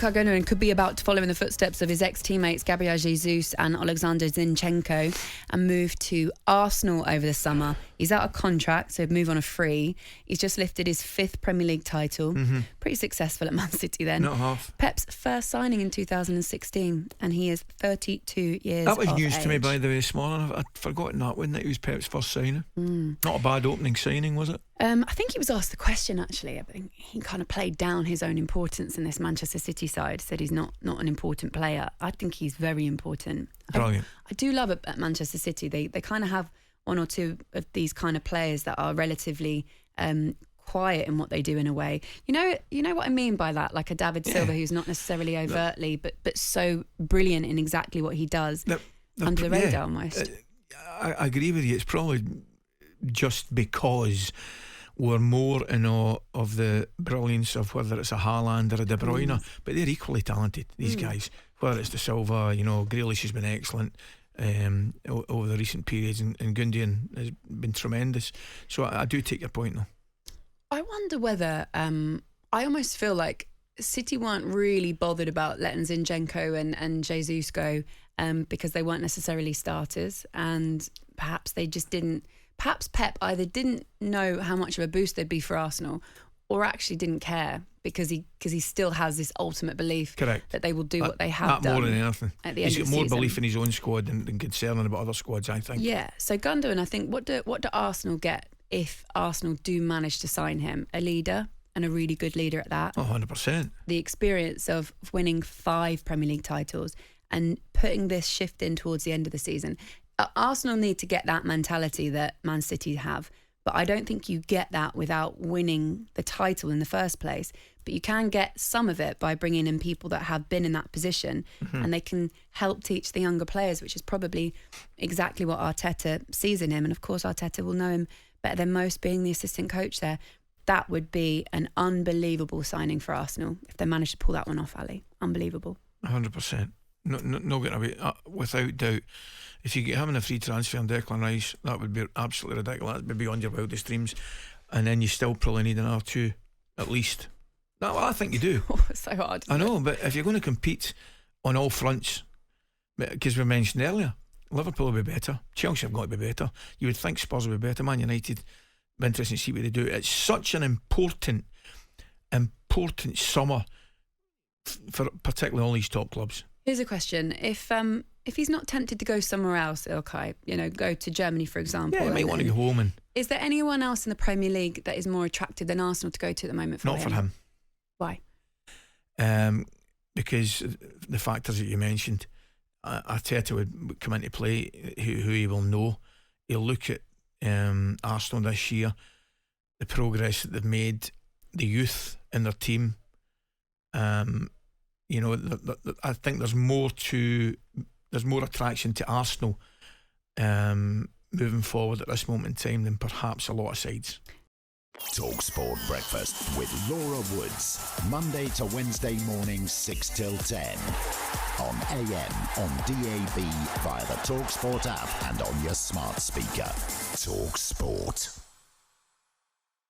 Ilkay Gundogan could be about to follow in the footsteps of his ex-teammates Gabriel Jesus and Alexander Zinchenko and move to Arsenal over the summer. He's out of contract, so move on a free. He's just lifted his 5th Premier League title. Pretty successul at Man City then. Not half. Pep's first signing in 2016, and he is 32 years old. That was news to me, by the way, this morning. I'd forgotten that, wasn't it? It was Pep's first signing. Not a bad opening signing, was it? I think he was asked the question, actually. I think he kind of played down his own importance in this Manchester City side, said he's not an important player. I think he's very important. Brilliant. I do love it at Manchester City. They kind of have one or two of these kind of players that are relatively quiet in what they do in a way. You know what I mean by that? Like a David Silva who's not necessarily overtly, but so brilliant in exactly what he does, under the radar almost. I agree with you. It's probably just because we're more in awe of the brilliance of whether it's a Haaland or a De Bruyne, but they're equally talented, these guys. Whether it's the Silva, Grealish has been excellent over the recent periods, and Gundogan has been tremendous. So I do take your point though. I wonder whether I almost feel like City weren't really bothered about letting Zinchenko and Jesus go because they weren't necessarily starters, and perhaps they just didn't. Perhaps Pep either didn't know how much of a boost they'd be for Arsenal, or actually didn't care because he still has this ultimate belief that they will do what they have done. More than anything, at the end he's of got the more season. belief in his own squad than concerning about other squads, I think. Yeah. So Gundogan, I think, what do Arsenal get if Arsenal do manage to sign him? A leader, and a really good leader at that. 100%. The experience of winning 5 Premier League titles and putting this shift in towards the end of the season. Arsenal need to get that mentality that Man City have, but I don't think you get that without winning the title in the first place. But you can get some of it by bringing in people that have been in that position, and they can help teach the younger players, which is probably exactly what Arteta sees in him. And of course Arteta will know him better than most, being the assistant coach there. That would be an unbelievable signing for Arsenal if they manage to pull that one off, Ali. Unbelievable. 100%. No getting away, without doubt. If you get having a free transfer on Declan Rice, that would be absolutely ridiculous. That would be beyond your wildest dreams. And then you still probably need another 2 at least. No, well, I think you do. It's so hard. I know, but if you're going to compete on all fronts, because we mentioned earlier, Liverpool will be better, Chelsea have got to be better. You would think Spurs will be better. Man United, be interesting to see what they do. It's such an important summer for particularly all these top clubs. Here's a question: if he's not tempted to go somewhere else, Ilkay, go to Germany, for example. Yeah, he might want to go home. And is there anyone else in the Premier League that is more attractive than Arsenal to go to at the moment for him? Not for him. Why? Because the factors that you mentioned, Arteta would come into play, who he will know. He'll look at Arsenal this year, the progress that they've made, the youth in their team. I think there's more attraction to Arsenal moving forward at this moment in time than perhaps a lot of sides. talkSPORT Breakfast with Laura Woods, Monday to Wednesday mornings 6 till 10 on AM, on DAB, via the talkSPORT app and on your smart speaker. talkSPORT.